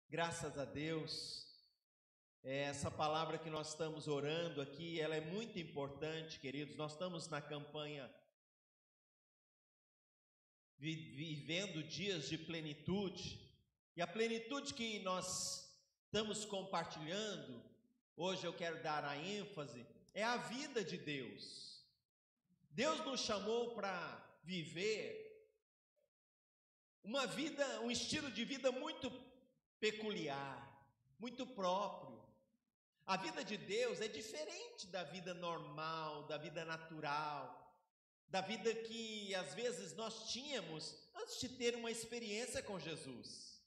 Graças a Deus, essa palavra que nós estamos orando aqui, ela é muito importante, queridos. Nós estamos na campanha vivendo dias de plenitude, e a plenitude que nós estamos compartilhando, hoje eu quero dar a ênfase, é a vida de Deus. Deus nos chamou para viver uma vida, um estilo de vida muito peculiar, muito próprio. A vida de Deus é diferente da vida normal, da vida natural, da vida que às vezes nós tínhamos antes de ter uma experiência com Jesus.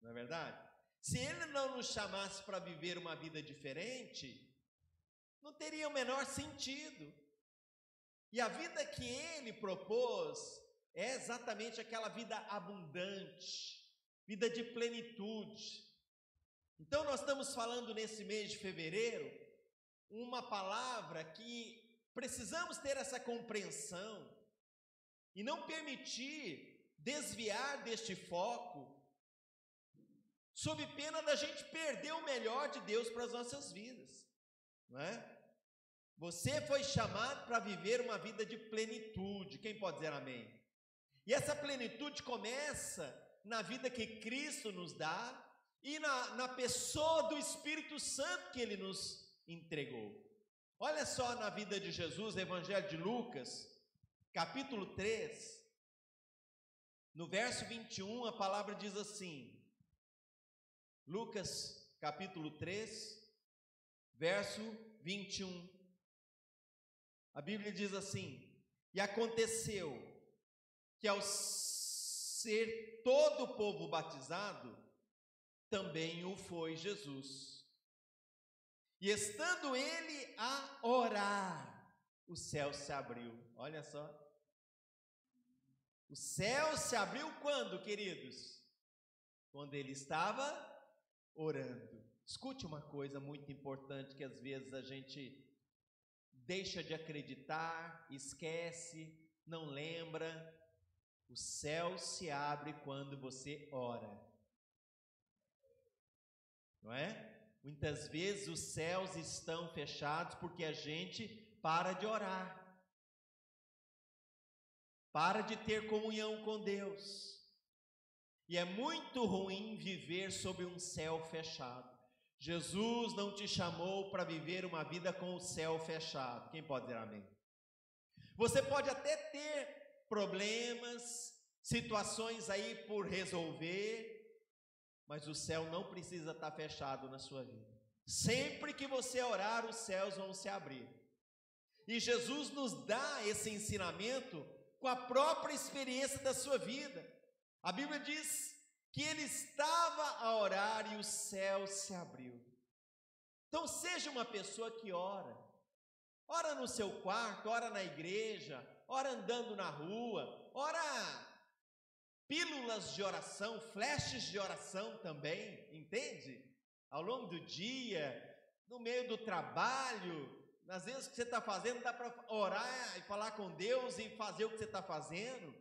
Não é verdade? Se Ele não nos chamasse para viver uma vida diferente, não teria o menor sentido. E a vida que Ele propôs é exatamente aquela vida abundante, vida de plenitude. Então nós estamos falando nesse mês de fevereiro, uma palavra que precisamos ter essa compreensão e não permitir desviar deste foco, sob pena da gente perder o melhor de Deus para as nossas vidas, não é? Você foi chamado para viver uma vida de plenitude, quem pode dizer amém? E essa plenitude começa na vida que Cristo nos dá e na pessoa do Espírito Santo que Ele nos entregou. Olha só na vida de Jesus, Evangelho de Lucas, capítulo 3, no verso 21, a palavra diz assim, Lucas capítulo 3, verso 21, a Bíblia diz assim: e aconteceu que ao ser todo o povo batizado, também o foi Jesus. E estando ele a orar, o céu se abriu. Olha só. O céu se abriu quando, queridos? Quando ele estava orando. Escute uma coisa muito importante que às vezes a gente deixa de acreditar, esquece, não lembra. O céu se abre quando você ora. Não é? Muitas vezes os céus estão fechados porque a gente para de orar, para de ter comunhão com Deus. E é muito ruim viver sob um céu fechado. Jesus não te chamou para viver uma vida com o céu fechado. Quem pode dizer amém? Você pode até ter problemas, situações aí por resolver, mas o céu não precisa estar fechado na sua vida. Sempre que você orar, os céus vão se abrir. E Jesus nos dá esse ensinamento com a própria experiência da sua vida. A Bíblia diz que ele estava a orar e o céu se abriu. Então seja uma pessoa que ora. Ora no seu quarto, ora na igreja, ora andando na rua, ora pílulas de oração, flashes de oração também, entende? Ao longo do dia, no meio do trabalho, às vezes o que você está fazendo, dá para orar e falar com Deus e fazer o que você está fazendo,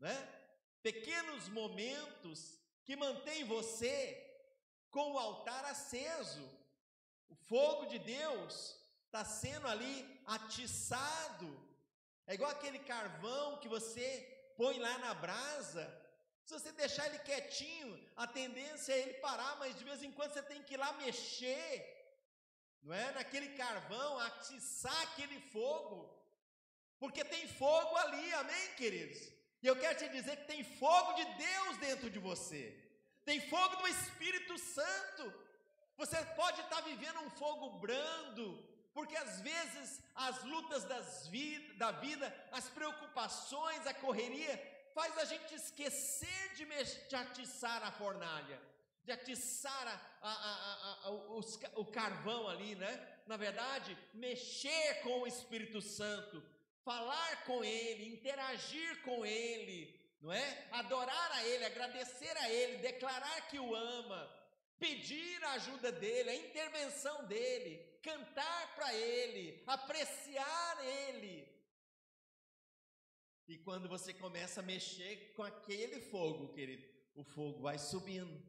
né? Pequenos momentos que mantêm você com o altar aceso, o fogo de Deus está sendo ali atiçado, é igual aquele carvão que você põe lá na brasa. Se você deixar ele quietinho, a tendência é ele parar, mas de vez em quando você tem que ir lá mexer, não é? Naquele carvão, atiçar aquele fogo, porque tem fogo ali, amém, queridos? E eu quero te dizer que tem fogo de Deus dentro de você, tem fogo do Espírito Santo. Você pode estar vivendo um fogo brando, porque às vezes as lutas da vida, as preocupações, a correria, faz a gente esquecer de atiçar a fornalha, de atiçar o carvão ali, né? Na verdade, mexer com o Espírito Santo, falar com Ele, interagir com Ele, não é? Adorar a Ele, agradecer a Ele, declarar que o ama, pedir a ajuda dEle, a intervenção dEle, cantar para Ele, apreciar Ele. E quando você começa a mexer com aquele fogo, querido, o fogo vai subindo,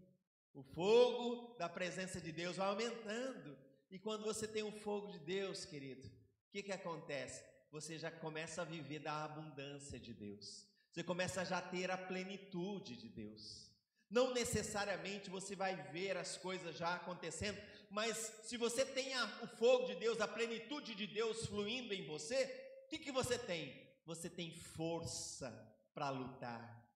o fogo da presença de Deus vai aumentando. E quando você tem o fogo de Deus, querido, o que acontece? Você já começa a viver da abundância de Deus, você começa a já ter a plenitude de Deus. Não necessariamente você vai ver as coisas já acontecendo, mas se você tem o fogo de Deus, a plenitude de Deus fluindo em você, o que você tem? Você tem força para lutar,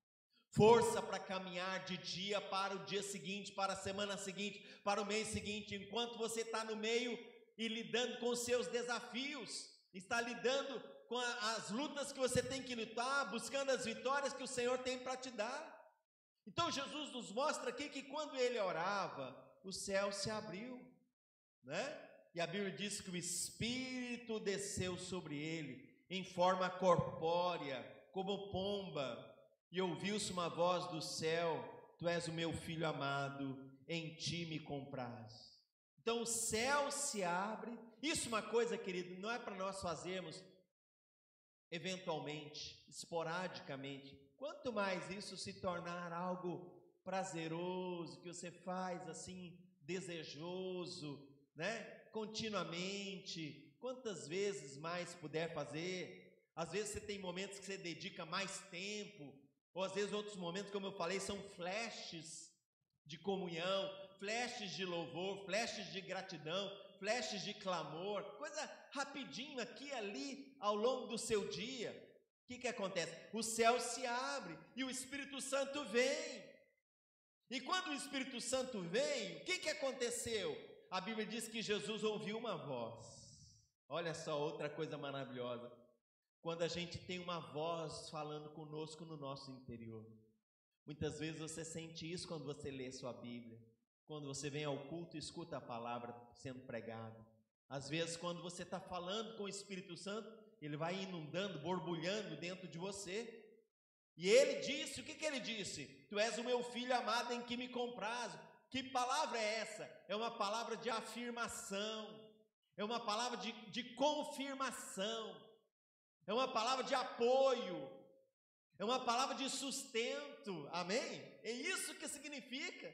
força para caminhar de dia para o dia seguinte, para a semana seguinte, para o mês seguinte, enquanto você está no meio e lidando com os seus desafios, está lidando com as lutas que você tem que lutar, buscando as vitórias que o Senhor tem para te dar. Então Jesus nos mostra aqui que quando ele orava, o céu se abriu, né? E a Bíblia diz que o Espírito desceu sobre ele em forma corpórea, como pomba, e ouviu-se uma voz do céu: tu és o meu filho amado, em ti me compraz. Então o céu se abre. Isso é uma coisa, querido, não é para nós fazermos eventualmente, esporadicamente. Quanto mais isso se tornar algo prazeroso, que você faz assim, desejoso, né? Continuamente, quantas vezes mais puder fazer. Às vezes você tem momentos que você dedica mais tempo, ou às vezes outros momentos, como eu falei, são flashes de comunhão, flashes de louvor, flashes de gratidão, flashes de clamor, coisa rapidinho aqui e ali ao longo do seu dia. O que acontece? O céu se abre e o Espírito Santo vem. E quando o Espírito Santo vem, o que aconteceu? A Bíblia diz que Jesus ouviu uma voz. Olha só outra coisa maravilhosa. Quando a gente tem uma voz falando conosco no nosso interior. Muitas vezes você sente isso quando você lê sua Bíblia, quando você vem ao culto e escuta a palavra sendo pregada. Às vezes quando você está falando com o Espírito Santo, ele vai inundando, borbulhando dentro de você. E ele disse, o que ele disse? Tu és o meu filho amado em que me comprazo. Que palavra é essa? É uma palavra de afirmação, é uma palavra de confirmação, é uma palavra de apoio, é uma palavra de sustento, amém? É isso que significa.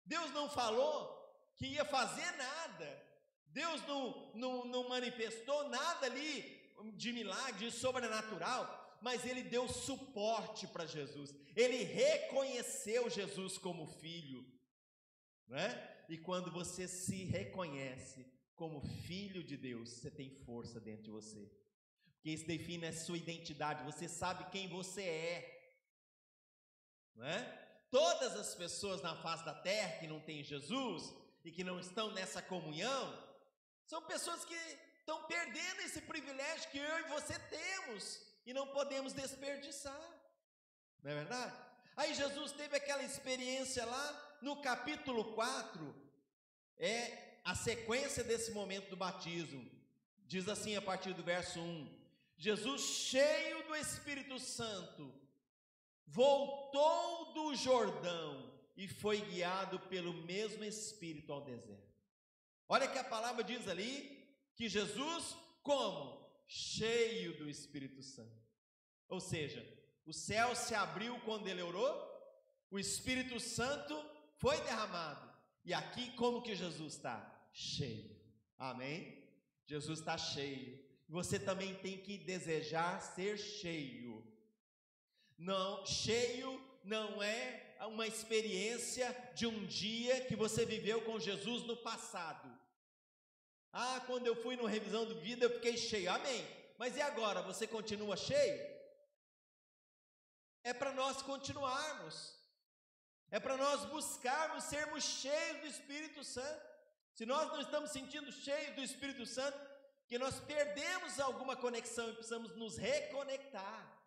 Deus não falou que ia fazer nada, Deus não manifestou nada ali de milagre, de sobrenatural, mas ele deu suporte para Jesus, ele reconheceu Jesus como filho, né? E quando você se reconhece como filho de Deus, você tem força dentro de você, porque isso define a sua identidade, você sabe quem você é, né? Todas as pessoas na face da terra que não têm Jesus e que não estão nessa comunhão, são pessoas que estão perdendo esse privilégio que eu e você temos e não podemos desperdiçar, não é verdade? Aí Jesus teve aquela experiência lá no capítulo 4, é a sequência desse momento do batismo. Diz assim a partir do verso 1: Jesus, cheio do Espírito Santo, voltou do Jordão e foi guiado pelo mesmo Espírito ao deserto. Olha que a palavra diz ali que Jesus, como? Cheio do Espírito Santo. Ou seja, o céu se abriu quando ele orou, o Espírito Santo foi derramado. E aqui como que Jesus está? Cheio. Amém? Jesus está cheio. Você também tem que desejar ser cheio. Não, cheio não é uma experiência de um dia que você viveu com Jesus no passado. Ah, quando eu fui numa revisão de vida eu fiquei cheio, amém. Mas e agora, você continua cheio? É para nós continuarmos, é para nós buscarmos sermos cheios do Espírito Santo. Se nós não estamos sentindo cheios do Espírito Santo, que nós perdemos alguma conexão e precisamos nos reconectar.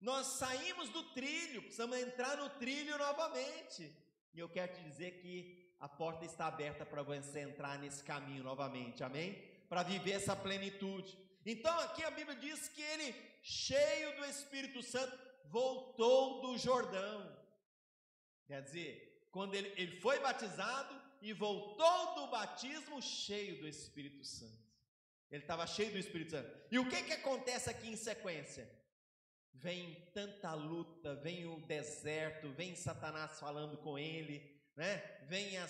Nós saímos do trilho, precisamos entrar no trilho novamente. E eu quero te dizer que a porta está aberta para você entrar nesse caminho novamente, amém? Para viver essa plenitude. Então aqui a Bíblia diz que ele, cheio do Espírito Santo, voltou do Jordão. Quer dizer, quando ele foi batizado e voltou do batismo cheio do Espírito Santo. Ele estava cheio do Espírito Santo. E o que acontece aqui em sequência? vem tanta luta, vem o deserto, vem Satanás falando com ele, né? Vem a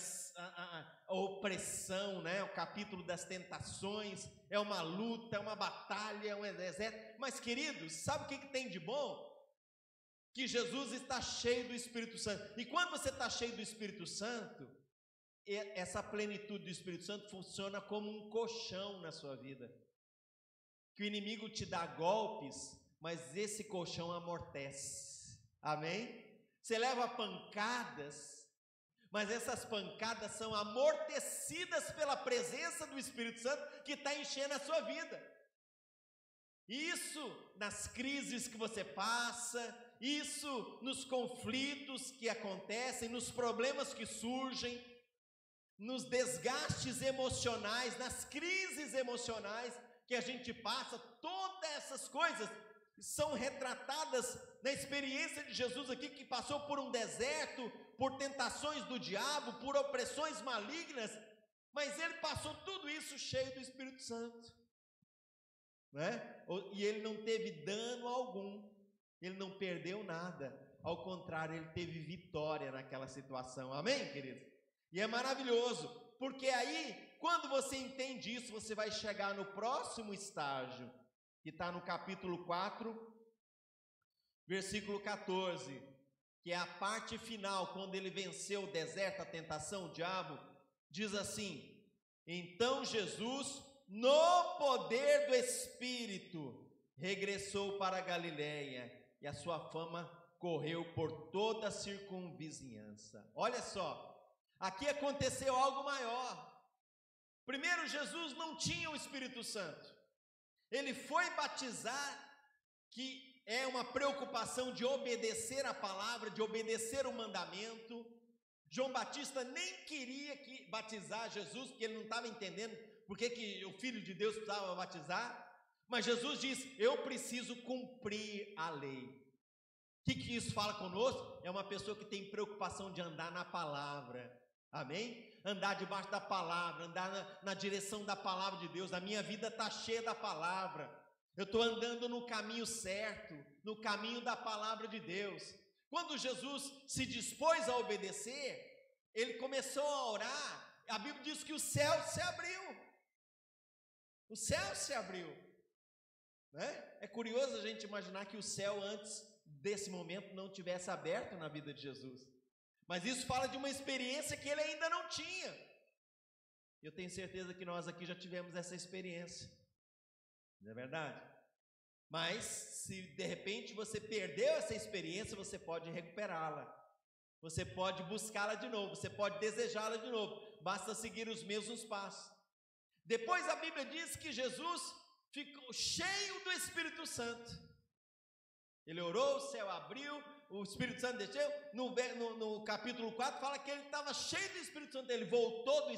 opressão, né? O capítulo das tentações, é uma luta, é uma batalha, é um deserto. Mas, queridos, sabe o que tem de bom? Que Jesus está cheio do Espírito Santo. E quando você está cheio do Espírito Santo, essa plenitude do Espírito Santo funciona como um colchão na sua vida. Que o inimigo te dá golpes, mas esse colchão amortece. Amém? Você leva pancadas, mas essas pancadas são amortecidas pela presença do Espírito Santo que está enchendo a sua vida. Isso nas crises que você passa, isso nos conflitos que acontecem, nos problemas que surgem, nos desgastes emocionais, nas crises emocionais que a gente passa, todas essas coisas são retratadas na experiência de Jesus aqui, que passou por um deserto, por tentações do diabo, por opressões malignas, mas ele passou tudo isso cheio do Espírito Santo, né? E ele não teve dano algum, ele não perdeu nada, ao contrário, ele teve vitória naquela situação. Amém, querido? E é maravilhoso, porque aí, quando você entende isso, você vai chegar no próximo estágio, que está no capítulo 4, versículo 14, que é a parte final, quando ele venceu o deserto, a tentação, o diabo, diz assim: então Jesus, no poder do Espírito, regressou para a Galileia, e a sua fama correu por toda a circunvizinhança. Olha só, aqui aconteceu algo maior. Primeiro, Jesus não tinha o Espírito Santo. Ele foi batizar, que é uma preocupação de obedecer a palavra, de obedecer o mandamento. João Batista nem queria batizar Jesus, porque ele não estava entendendo por que o Filho de Deus precisava batizar. Mas Jesus diz: eu preciso cumprir a lei. O que isso fala conosco? É uma pessoa que tem preocupação de andar na palavra. Amém? Andar debaixo da palavra, andar na direção da palavra de Deus. A minha vida está cheia da palavra. Eu estou andando no caminho certo, no caminho da palavra de Deus. Quando Jesus se dispôs a obedecer, ele começou a orar. A Bíblia diz que o céu se abriu. O céu se abriu, né? É curioso a gente imaginar que o céu antes desse momento não tivesse aberto na vida de Jesus. Mas isso fala de uma experiência que ele ainda não tinha. Eu tenho certeza que nós aqui já tivemos essa experiência, não é verdade? Mas se de repente você perdeu essa experiência, você pode recuperá-la. Você pode buscá-la de novo, você pode desejá-la de novo. Basta seguir os mesmos passos. Depois a Bíblia diz que Jesus ficou cheio do Espírito Santo. Ele orou, o céu abriu, o Espírito Santo desceu. No capítulo 4 fala que ele estava cheio do Espírito Santo. Ele voltou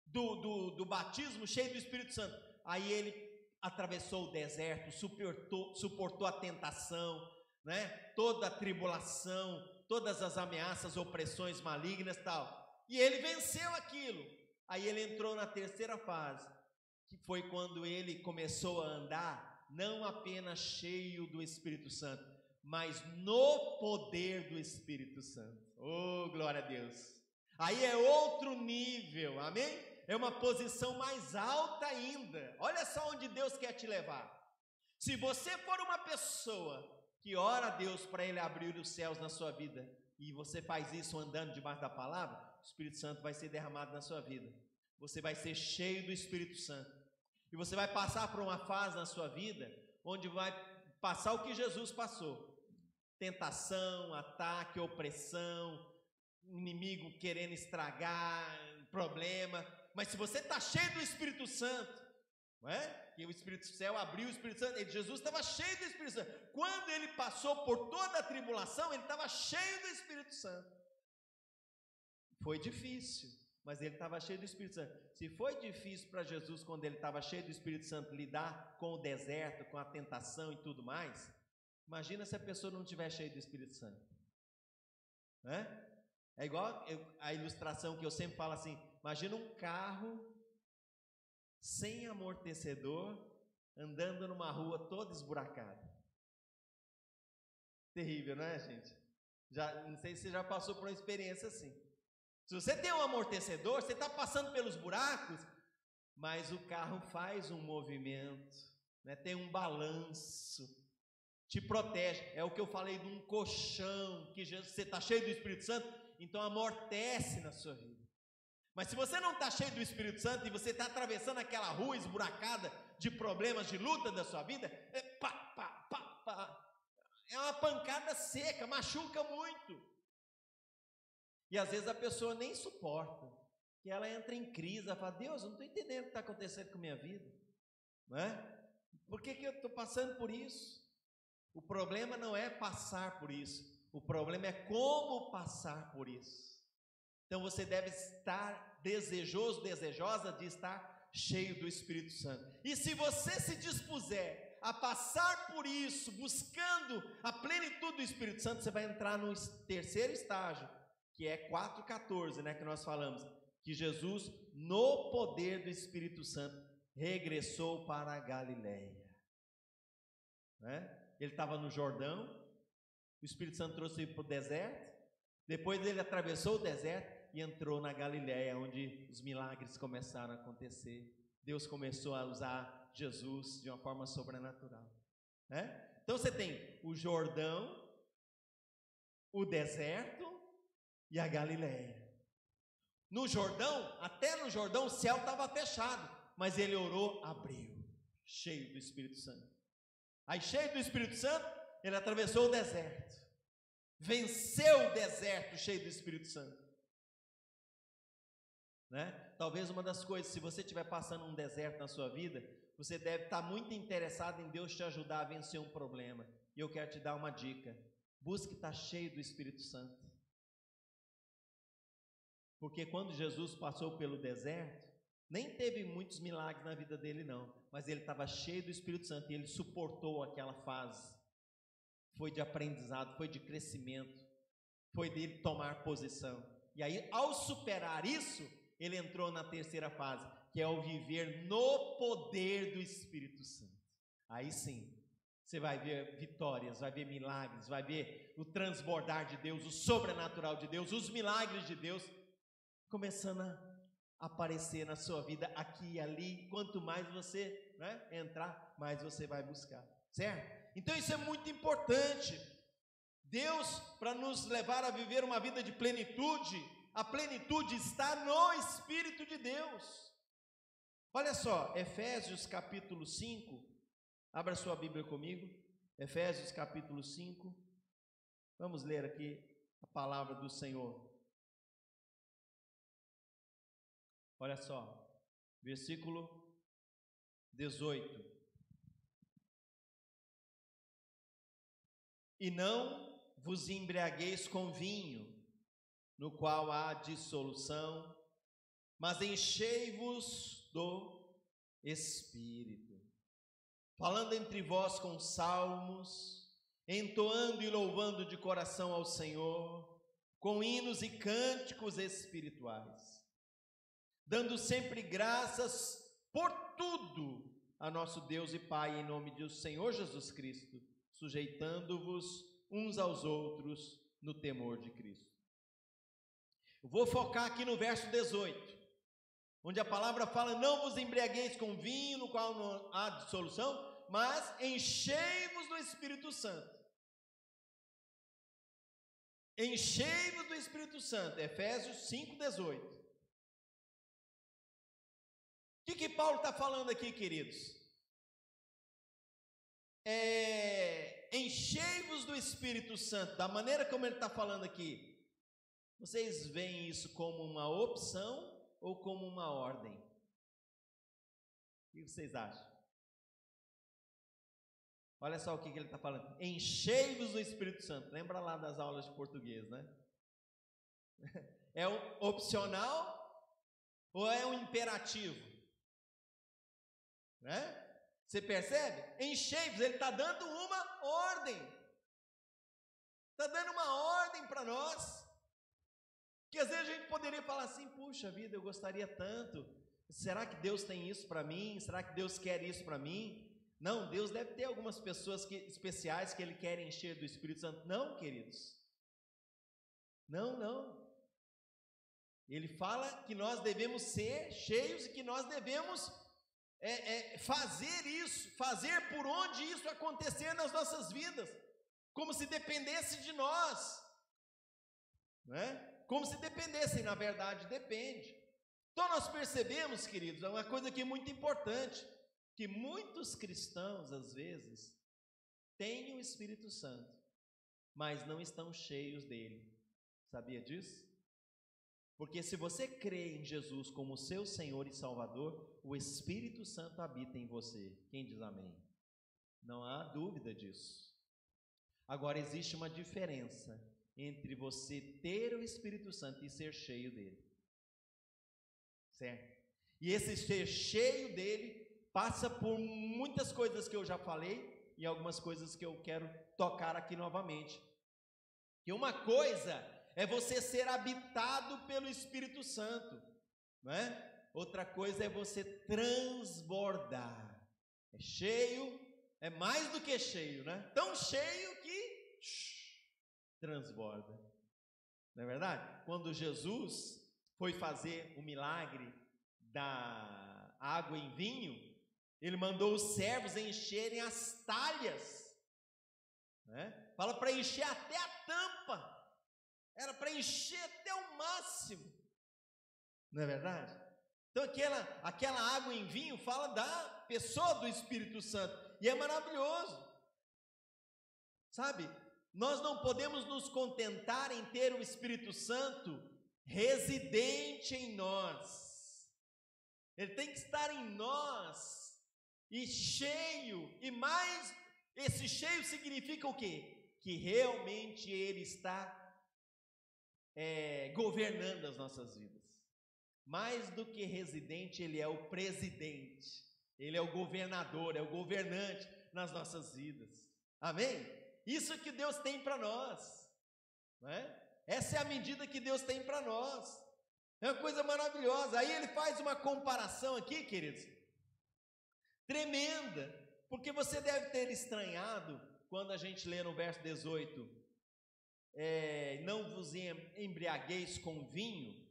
do batismo cheio do Espírito Santo. Aí ele atravessou o deserto, suportou a tentação, né? Toda a tribulação, todas as ameaças, opressões malignas e tal. E ele venceu aquilo. Aí ele entrou na terceira fase, que foi quando ele começou a andar não apenas cheio do Espírito Santo, mas no poder do Espírito Santo. Oh, glória a Deus! Aí é outro nível, amém? É uma posição mais alta ainda. Olha só onde Deus quer te levar. Se você for uma pessoa que ora a Deus para Ele abrir os céus na sua vida, e você faz isso andando debaixo da palavra, o Espírito Santo vai ser derramado na sua vida. Você vai ser cheio do Espírito Santo. E você vai passar por uma fase na sua vida onde vai passar o que Jesus passou. Tentação, ataque, opressão, inimigo querendo estragar, problema. Mas se você está cheio do Espírito Santo, não é? Que o Espírito do céu abriu o Espírito Santo, Jesus estava cheio do Espírito Santo. Quando ele passou por toda a tribulação, ele estava cheio do Espírito Santo. Foi difícil, mas ele estava cheio do Espírito Santo. Se foi difícil para Jesus, quando ele estava cheio do Espírito Santo, lidar com o deserto, com a tentação e tudo mais, imagina se a pessoa não estiver cheia do Espírito Santo, né? É igual a ilustração que eu sempre falo assim: imagina um carro sem amortecedor, andando numa rua toda esburacada. terrível, não é, gente? Não sei se você já passou por uma experiência assim. Se você tem um amortecedor, você está passando pelos buracos, mas o carro faz um movimento, né? Tem um balanço, te protege. É o que eu falei de um colchão, que você está cheio do Espírito Santo, então amortece na sua vida. Mas se você não está cheio do Espírito Santo e você está atravessando aquela rua esburacada de problemas, de luta da sua vida, é uma pancada seca, machuca muito. E às vezes a pessoa nem suporta, que ela entra em crise, ela fala: Deus, eu não estou entendendo o que está acontecendo com a minha vida, não é? Por que eu estou passando por isso? O problema não é passar por isso, o problema é como passar por isso. Então você deve estar desejoso, desejosa de estar cheio do Espírito Santo. E se você se dispuser a passar por isso, buscando a plenitude do Espírito Santo, você vai entrar no terceiro estágio, que é 4,14, né, que nós falamos, que Jesus, no poder do Espírito Santo, regressou para a Galileia, né? Ele estava no Jordão, o Espírito Santo trouxe ele para o deserto, depois ele atravessou o deserto e entrou na Galileia, onde os milagres começaram a acontecer. Deus começou a usar Jesus de uma forma sobrenatural, né? Então você tem o Jordão, o deserto e a Galileia. No Jordão, até no Jordão o céu estava fechado, mas ele orou, abriu, cheio do Espírito Santo. Aí, cheio do Espírito Santo, ele atravessou o deserto, venceu o deserto cheio do Espírito Santo, né? Talvez uma das coisas, se você estiver passando um deserto na sua vida, você deve estar muito interessado em Deus te ajudar a vencer um problema. E eu quero te dar uma dica: busque estar cheio do Espírito Santo. Porque quando Jesus passou pelo deserto, nem teve muitos milagres na vida dele não, mas ele estava cheio do Espírito Santo e ele suportou aquela fase. Foi de aprendizado, foi de crescimento, foi dele tomar posição. E aí, ao superar isso, ele entrou na terceira fase, que é o viver no poder do Espírito Santo. Aí sim, você vai ver vitórias, vai ver milagres, vai ver o transbordar de Deus, o sobrenatural de Deus, os milagres de Deus começando a aparecer na sua vida aqui e ali. Quanto mais você, né, entrar, mais você vai buscar, certo? Então isso é muito importante. Deus, para nos levar a viver uma vida de plenitude, a plenitude está no Espírito de Deus. Olha só, Efésios capítulo 5, abra sua Bíblia comigo, Efésios capítulo 5, vamos ler aqui a palavra do Senhor. Olha só, versículo 18. E não vos embriagueis com vinho, no qual há dissolução, mas enchei-vos do Espírito, falando entre vós com salmos, entoando e louvando de coração ao Senhor, com hinos e cânticos espirituais, dando sempre graças por tudo a nosso Deus e Pai, em nome do Senhor Jesus Cristo, sujeitando-vos uns aos outros no temor de Cristo. Eu vou focar aqui no verso 18, onde a palavra fala: não vos embriagueis com vinho, no qual não há dissolução, mas enchei-vos do Espírito Santo. Enchei-vos do Espírito Santo, Efésios 5,18. O que Paulo está falando aqui, queridos? Enchei-vos do Espírito Santo, da maneira como ele está falando aqui. Vocês veem isso como uma opção ou como uma ordem? O que vocês acham? Olha só o que ele está falando: enchei-vos do Espírito Santo. Lembra lá das aulas de português, né? É um opcional ou é um imperativo? Né? Você percebe? Enchei-vos, ele está dando uma ordem. Está dando uma ordem para nós. Que às vezes a gente poderia falar assim: puxa vida, eu gostaria tanto. Será que Deus tem isso para mim? Será que Deus quer isso para mim? Não, Deus deve ter algumas pessoas especiais que Ele quer encher do Espírito Santo. Não, queridos. Não. Ele fala que nós devemos ser cheios e que nós devemos fazer isso, fazer por onde isso acontecer nas nossas vidas, como se dependesse de nós, né? Como se dependesse, e na verdade depende. Então nós percebemos, queridos, uma coisa que é muito importante, que muitos cristãos às vezes têm o Espírito Santo, mas não estão cheios dele. Sabia disso? Porque se você crê em Jesus como seu Senhor e Salvador, o Espírito Santo habita em você. Quem diz amém? Não há dúvida disso. Agora, existe uma diferença entre você ter o Espírito Santo e ser cheio dele. Certo? E esse ser cheio dele passa por muitas coisas que eu já falei e algumas coisas que eu quero tocar aqui novamente. E uma coisa é você ser habitado pelo Espírito Santo, não é? Outra coisa é você transbordar. É cheio, é mais do que cheio, né? Tão cheio que transborda. Não é verdade? Quando Jesus foi fazer o milagre da água em vinho, ele mandou os servos encherem as talhas, né? Fala para encher até a tampa. Era para encher até o máximo, não é verdade? Então aquela água em vinho fala da pessoa do Espírito Santo, e é maravilhoso, sabe? Nós não podemos nos contentar em ter o Espírito Santo residente em nós, ele tem que estar em nós, e cheio, e mais, esse cheio significa o quê? Que realmente ele está governando as nossas vidas. Mais do que residente, ele é o presidente, ele é o governador, é o governante nas nossas vidas. Amém? Isso que Deus tem para nós, né? Essa é a medida que Deus tem para nós. É uma coisa maravilhosa. Aí ele faz uma comparação aqui, queridos, tremenda, porque você deve ter estranhado quando a gente lê no verso 18, não vos embriagueis com vinho.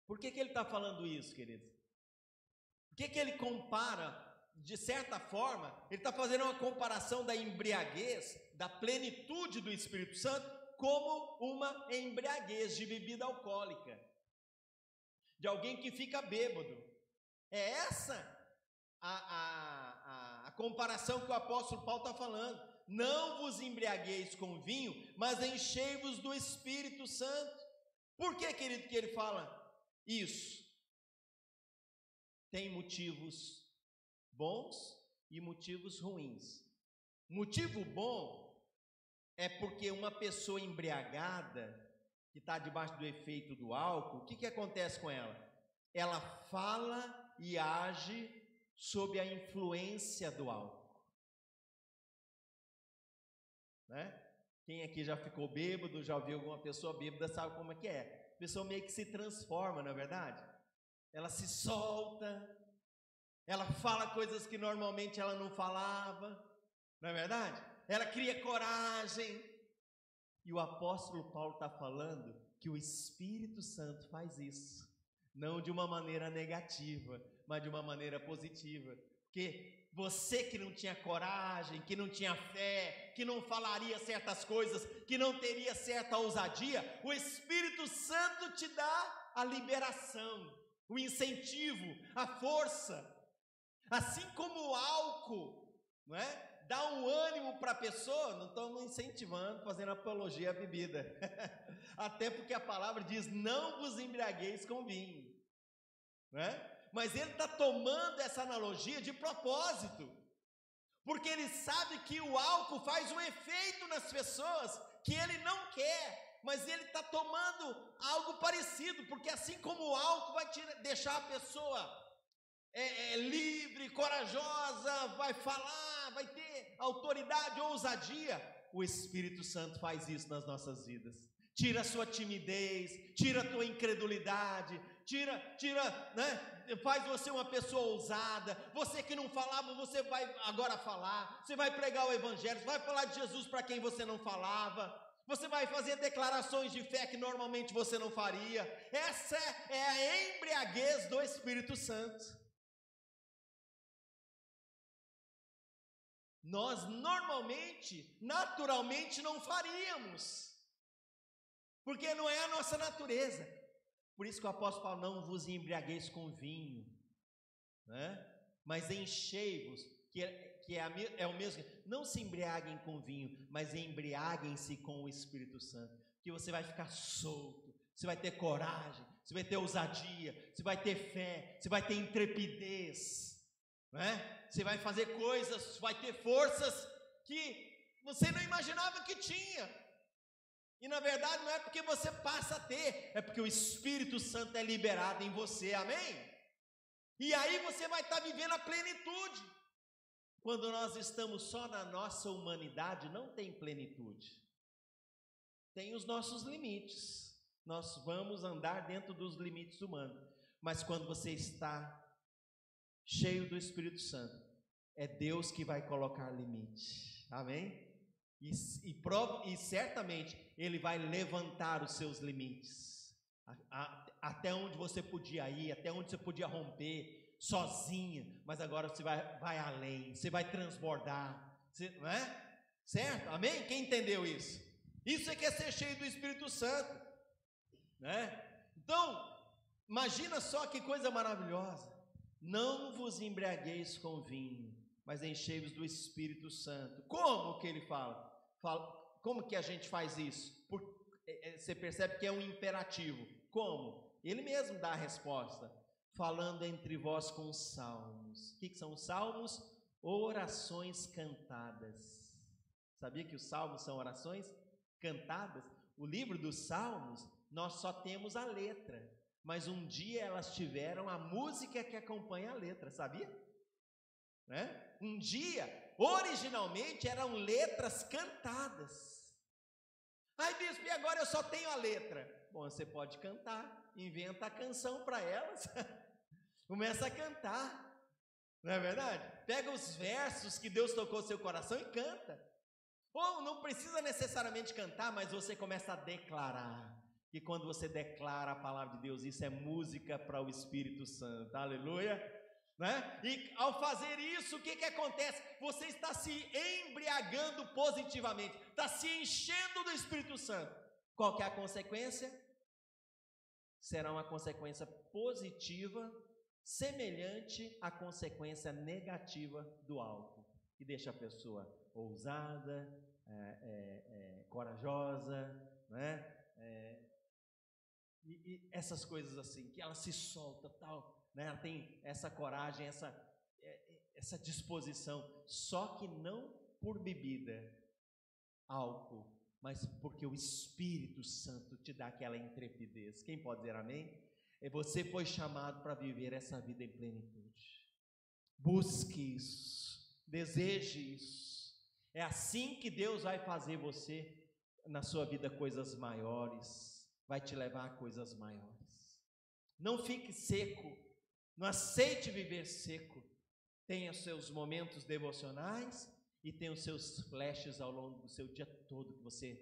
Por que ele está falando isso, queridos? Por que ele compara, de certa forma, ele está fazendo uma comparação da embriaguez, da plenitude do Espírito Santo, como uma embriaguez de bebida alcoólica, de alguém que fica bêbado. É essa a comparação que o apóstolo Paulo está falando. Não vos embriagueis com vinho, mas enchei-vos do Espírito Santo. Por que, querido, que ele fala isso? Tem motivos bons e motivos ruins. Motivo bom é porque uma pessoa embriagada, que está debaixo do efeito do álcool, o que acontece com ela? Ela fala e age sob a influência do álcool. Né? Quem aqui já ficou bêbado, já ouviu alguma pessoa bêbada, sabe como é que é. A pessoa meio que se transforma, não é verdade? Ela se solta, ela fala coisas que normalmente ela não falava, não é verdade? Ela cria coragem. E o apóstolo Paulo está falando que o Espírito Santo faz isso, não de uma maneira negativa, mas de uma maneira positiva. Porque você que não tinha coragem, que não tinha fé, que não falaria certas coisas, que não teria certa ousadia, o Espírito Santo te dá a liberação, o incentivo, a força. Assim como o álcool, não é? Dá um ânimo para a pessoa, não estamos incentivando, fazendo apologia à bebida. Até porque a palavra diz, não vos embriagueis com vinho, não é? Mas ele está tomando essa analogia de propósito, porque ele sabe que o álcool faz um efeito nas pessoas que ele não quer, mas ele está tomando algo parecido, porque assim como o álcool vai deixar a pessoa livre, corajosa, vai falar, vai ter autoridade, ousadia, o Espírito Santo faz isso nas nossas vidas. tira a sua timidez, tira a tua incredulidade, faz você uma pessoa ousada. Você que não falava, você vai agora falar. Você vai pregar o evangelho, você vai falar de Jesus para quem você não falava. Você vai fazer declarações de fé que normalmente você não faria. Essa é a embriaguez do Espírito Santo. Nós normalmente, naturalmente não faríamos, porque não é a nossa natureza. Por isso que o apóstolo fala: não vos embriagueis com vinho, né? Mas enchei-vos, que é o mesmo. Não se embriaguem com vinho, mas embriaguem-se com o Espírito Santo, que você vai ficar solto, você vai ter coragem, você vai ter ousadia, você vai ter fé, você vai ter intrepidez, né? Você vai fazer coisas, vai ter forças que você não imaginava que tinha. E na verdade não é porque você passa a ter, é porque o Espírito Santo é liberado em você, amém? E aí você vai estar vivendo a plenitude. Quando nós estamos só na nossa humanidade, não tem plenitude. Tem os nossos limites. Nós vamos andar dentro dos limites humanos. Mas quando você está cheio do Espírito Santo, é Deus que vai colocar limite, amém? E certamente Ele vai levantar os seus limites, até onde você podia ir, até onde você podia romper sozinha, mas agora você vai além, você vai transbordar, não é? Certo? Amém? Quem entendeu isso? Isso é que é ser cheio do Espírito Santo, né? Então, imagina só que coisa maravilhosa. Não vos embriagueis com vinho, mas enchei-vos do Espírito Santo. Como que ele fala? Como que a gente faz isso? Você percebe que é um imperativo. Como? Ele mesmo dá a resposta. Falando entre vós com salmos. O que são os salmos? Orações cantadas. Sabia que os salmos são orações cantadas? O livro dos salmos, nós só temos a letra. Mas um dia elas tiveram a música que acompanha a letra, sabia? Né? Um dia, originalmente, eram letras cantadas. Ai, bispo, e agora eu só tenho a letra? Bom, você pode cantar, inventa a canção para elas, começa a cantar, não é verdade? Pega os versos que Deus tocou no seu coração e canta. Ou não precisa necessariamente cantar, mas você começa a declarar. E quando você declara a palavra de Deus, isso é música para o Espírito Santo, aleluia, né? E ao fazer isso, o que acontece? Você está se embriagando positivamente, está se enchendo do Espírito Santo. Qual que é a consequência? Será uma consequência positiva, semelhante à consequência negativa do álcool, que deixa a pessoa ousada, corajosa, né? E essas coisas assim, que ela se solta, tal, né? Ela tem essa coragem, essa disposição, só que não por bebida, álcool, mas porque o Espírito Santo te dá aquela intrepidez. Quem pode dizer amém? Você foi chamado para viver essa vida em plenitude. Busque isso, deseje isso. É assim que Deus vai fazer você, na sua vida, coisas maiores. Vai te levar a coisas maiores. Não fique seco, não aceite viver seco. Tenha seus momentos devocionais e tenha os seus flashes ao longo do seu dia todo, que você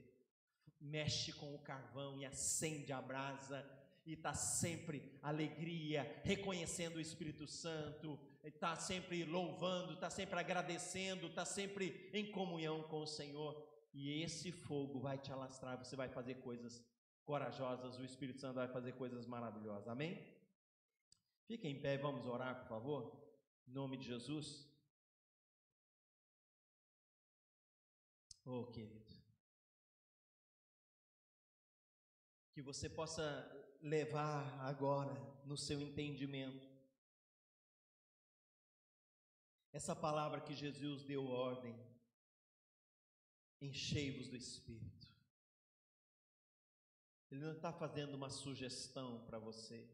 mexe com o carvão e acende a brasa e está sempre alegria, reconhecendo o Espírito Santo, está sempre louvando, está sempre agradecendo, está sempre em comunhão com o Senhor. E esse fogo vai te alastrar, você vai fazer coisas corajosas, o Espírito Santo vai fazer coisas maravilhosas, amém? Fiquem em pé, vamos orar, por favor, em nome de Jesus. Oh, querido, que você possa levar agora no seu entendimento essa palavra que Jesus deu ordem: enchei-vos do Espírito. Ele não está fazendo uma sugestão para você,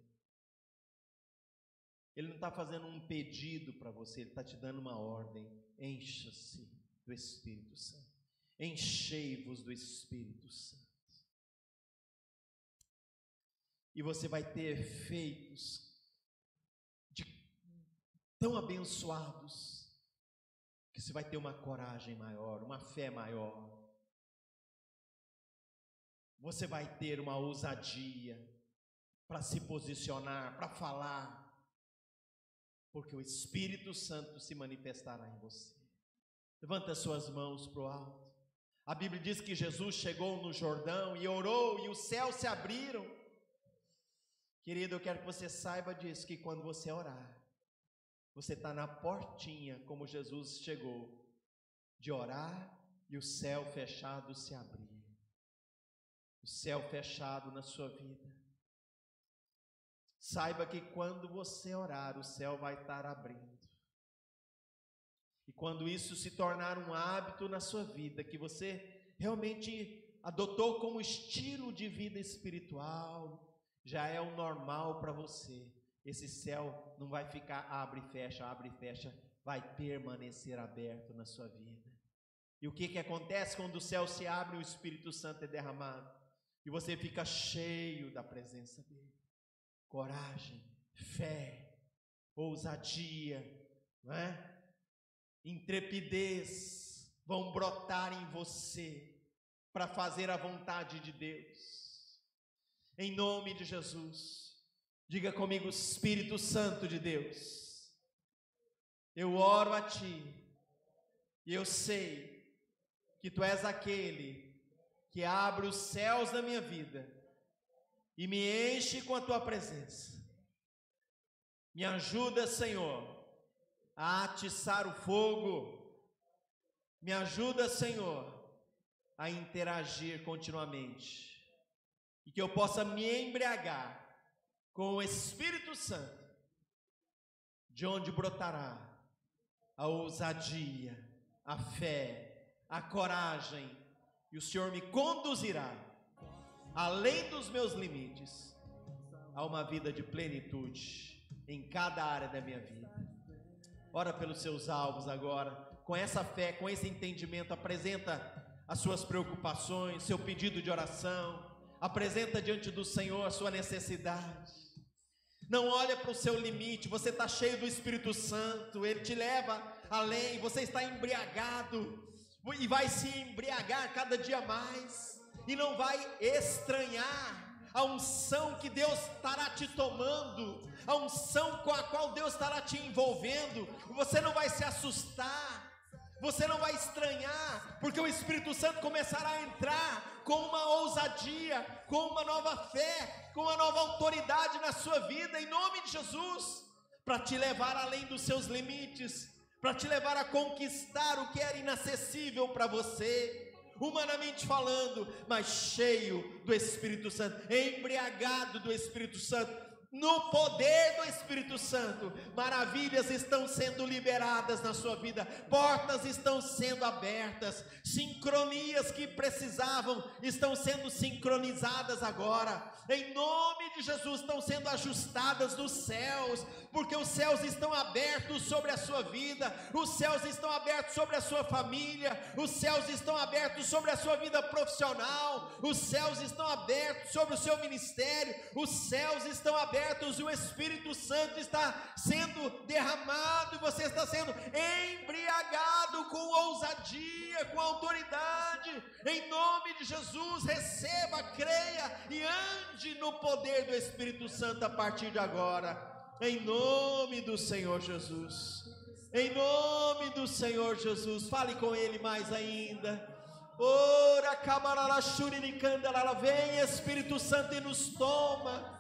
Ele não está fazendo um pedido para você, Ele está te dando uma ordem: encha-se do Espírito Santo, enchei-vos do Espírito Santo. E você vai ter efeitos tão abençoados, que você vai ter uma coragem maior, uma fé maior. Você vai ter uma ousadia para se posicionar, para falar, porque o Espírito Santo se manifestará em você. Levanta suas mãos para o alto. A Bíblia diz que Jesus chegou no Jordão e orou e os céus se abriram. Querido, eu quero que você saiba disso, que quando você orar, você está na portinha, como Jesus chegou, de orar e o céu fechado se abrir. O céu fechado na sua vida. Saiba que quando você orar, o céu vai estar abrindo. E quando isso se tornar um hábito na sua vida, que você realmente adotou como estilo de vida espiritual, já é o normal para você. Esse céu não vai ficar abre e fecha, vai permanecer aberto na sua vida. E o que acontece quando o céu se abre e o Espírito Santo é derramado? E você fica cheio da presença dele. Coragem, fé, ousadia, não é? Intrepidez vão brotar em você para fazer a vontade de Deus. Em nome de Jesus, diga comigo: Espírito Santo de Deus, eu oro a Ti e eu sei que Tu és aquele que abre os céus da minha vida e me enche com a Tua presença. Me ajuda, Senhor, a atiçar o fogo. Me ajuda, Senhor, a interagir continuamente. E que eu possa me embriagar com o Espírito Santo, de onde brotará a ousadia, a fé, a coragem, e o Senhor me conduzirá além dos meus limites a uma vida de plenitude em cada área da minha vida. Ora pelos seus alvos agora, com essa fé, com esse entendimento. Apresenta as suas preocupações, seu pedido de oração, apresenta diante do Senhor a sua necessidade. Não olha para o seu limite, você está cheio do Espírito Santo, Ele te leva além, você está embriagado, e vai se embriagar cada dia mais, e não vai estranhar a unção que Deus estará te tomando, a unção com a qual Deus estará te envolvendo. Você não vai se assustar, você não vai estranhar, porque o Espírito Santo começará a entrar com uma ousadia, com uma nova fé, com uma nova autoridade na sua vida, em nome de Jesus, para te levar além dos seus limites, para te levar a conquistar o que era inacessível para você, humanamente falando, mas cheio do Espírito Santo, embriagado do Espírito Santo. No poder do Espírito Santo, maravilhas estão sendo liberadas na sua vida, portas estão sendo abertas, sincronias que precisavam estão sendo sincronizadas agora, em nome de Jesus, estão sendo ajustadas nos céus, porque os céus estão abertos sobre a sua vida, os céus estão abertos sobre a sua família, os céus estão abertos sobre a sua vida profissional, os céus estão abertos sobre o seu ministério, os céus estão abertos e o Espírito Santo está sendo derramado e você está sendo embriagado com ousadia, com autoridade, em nome de Jesus. Receba, creia e ande no poder do Espírito Santo a partir de agora, em nome do Senhor Jesus, em nome do Senhor Jesus. Fale com Ele mais ainda. Ora, camarala, xuricandala, vem Espírito Santo e nos toma.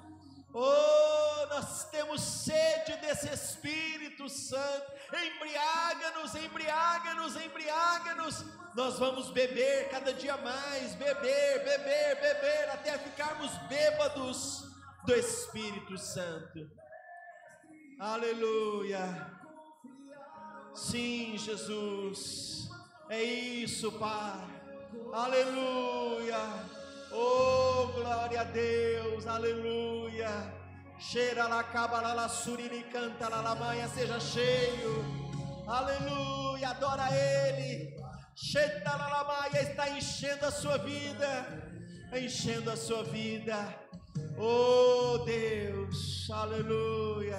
Oh, nós temos sede desse Espírito Santo. Embriaga-nos, embriaga-nos, embriaga-nos. Nós vamos beber cada dia mais, beber, beber, beber, até ficarmos bêbados do Espírito Santo. Aleluia. Sim, Jesus, é isso, Pai. Aleluia. Oh, glória a Deus, aleluia. Cheira la cabala la suriri canta la lamaia, seja cheio. Aleluia, adora Ele. Cheira la lamaia, está enchendo a sua vida, enchendo a sua vida. Oh Deus, aleluia.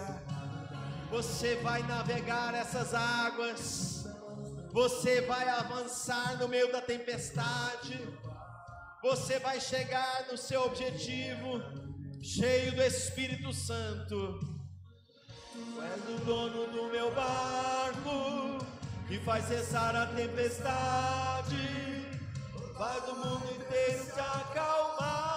Você vai navegar essas águas, você vai avançar no meio da tempestade, você vai chegar no seu objetivo, cheio do Espírito Santo. Tu és o dono do meu barco, que faz cessar a tempestade, faz o mundo inteiro se acalmar.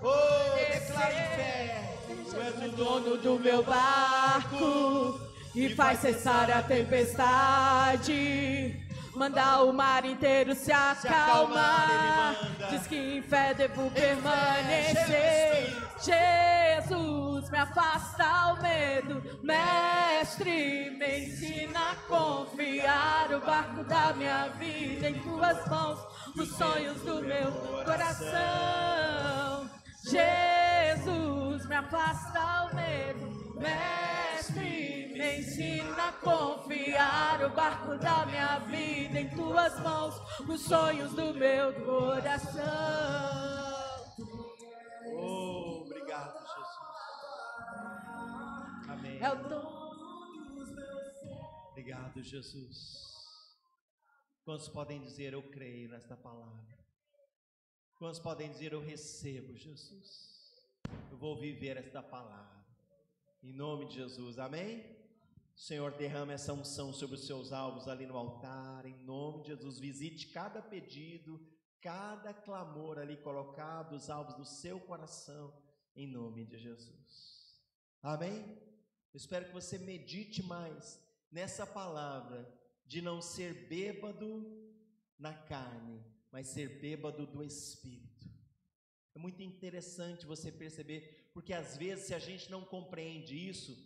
Oh, declare em fé. Tu és o dono do meu barco, que faz cessar a tempestade, manda o mar inteiro se acalmar. Diz que em fé devo permanecer. Jesus, me afasta o medo, mestre, me ensina a confiar o barco da minha vida em tuas mãos, os sonhos do meu coração. Jesus, me afasta o medo, mestre, me ensina a confiar o barco da minha vida em tuas mãos, os sonhos do meu coração. Oh, obrigado, Jesus. Amém. Obrigado, Jesus. Quantos podem dizer eu creio nesta palavra? Quantos podem dizer eu recebo, Jesus? Eu vou viver esta palavra. Em nome de Jesus, amém? Senhor, derrama essa unção sobre os seus alvos ali no altar, em nome de Jesus. Visite cada pedido, cada clamor ali colocado, os alvos do seu coração, em nome de Jesus. Amém? Eu espero que você medite mais nessa palavra de não ser bêbado na carne, mas ser bêbado do Espírito. É muito interessante você perceber, porque às vezes se a gente não compreende isso,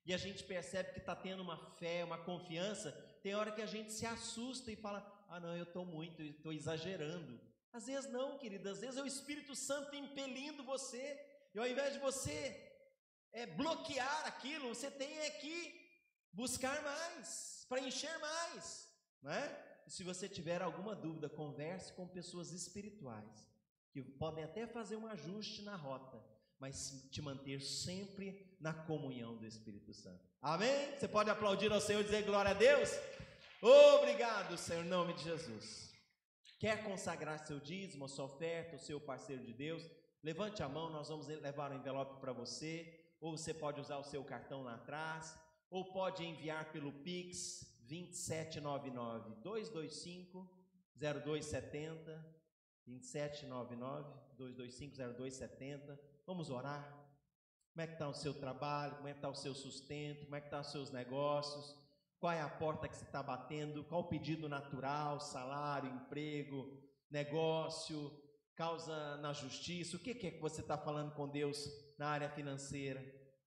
e a gente percebe que está tendo uma fé, uma confiança, tem hora que a gente se assusta e fala, ah não, eu estou exagerando. Às vezes não, querida, às vezes é o Espírito Santo impelindo você, e ao invés de você bloquear aquilo, você tem que buscar mais, preencher mais, né? E se você tiver alguma dúvida, converse com pessoas espirituais, que podem até fazer um ajuste na rota, mas te manter sempre na comunhão do Espírito Santo. Amém? Você pode aplaudir ao Senhor e dizer glória a Deus? Obrigado, Senhor, em nome de Jesus. Quer consagrar seu dízimo, sua oferta, o seu parceiro de Deus? Levante a mão, nós vamos levar um envelope para você, ou você pode usar o seu cartão lá atrás, ou pode enviar pelo Pix 2799-225-0270, 2799-225-0270. Vamos orar. Como é que está o seu trabalho? Como é que está o seu sustento? Como é que estão os seus negócios? Qual é a porta que você está batendo? Qual o pedido natural? Salário, emprego, negócio, causa na justiça? O que é que você está falando com Deus na área financeira?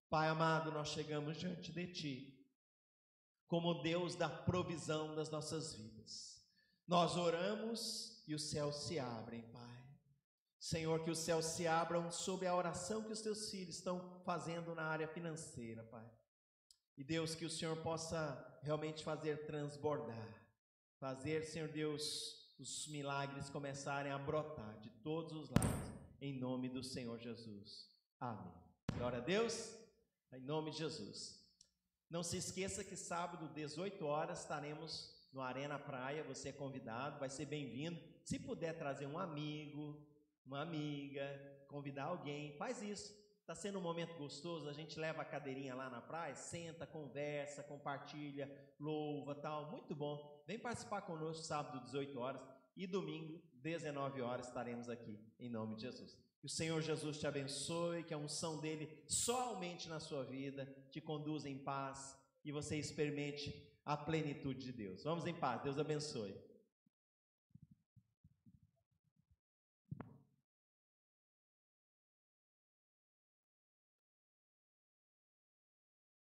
Pai amado, nós chegamos diante de Ti como Deus da provisão das nossas vidas. Nós oramos e os céus se abrem, Pai. Senhor, que os céus se abram sobre a oração que os Teus filhos estão fazendo na área financeira, Pai. E Deus, que o Senhor possa realmente fazer transbordar, fazer, Senhor Deus, os milagres começarem a brotar de todos os lados, em nome do Senhor Jesus. Amém. Glória a Deus, em nome de Jesus. Não se esqueça que sábado, 18 horas, estaremos no Arena Praia. Você é convidado, vai ser bem-vindo. Se puder trazer um amigo, uma amiga, convidar alguém, faz isso. Está sendo um momento gostoso, a gente leva a cadeirinha lá na praia, senta, conversa, compartilha, louva, tal, muito bom. Vem participar conosco sábado, 18 horas, e domingo, 19 horas, estaremos aqui, em nome de Jesus. Que o Senhor Jesus te abençoe, que a unção dele só aumente na sua vida, te conduza em paz, e você experimente a plenitude de Deus. Vamos em paz, Deus abençoe.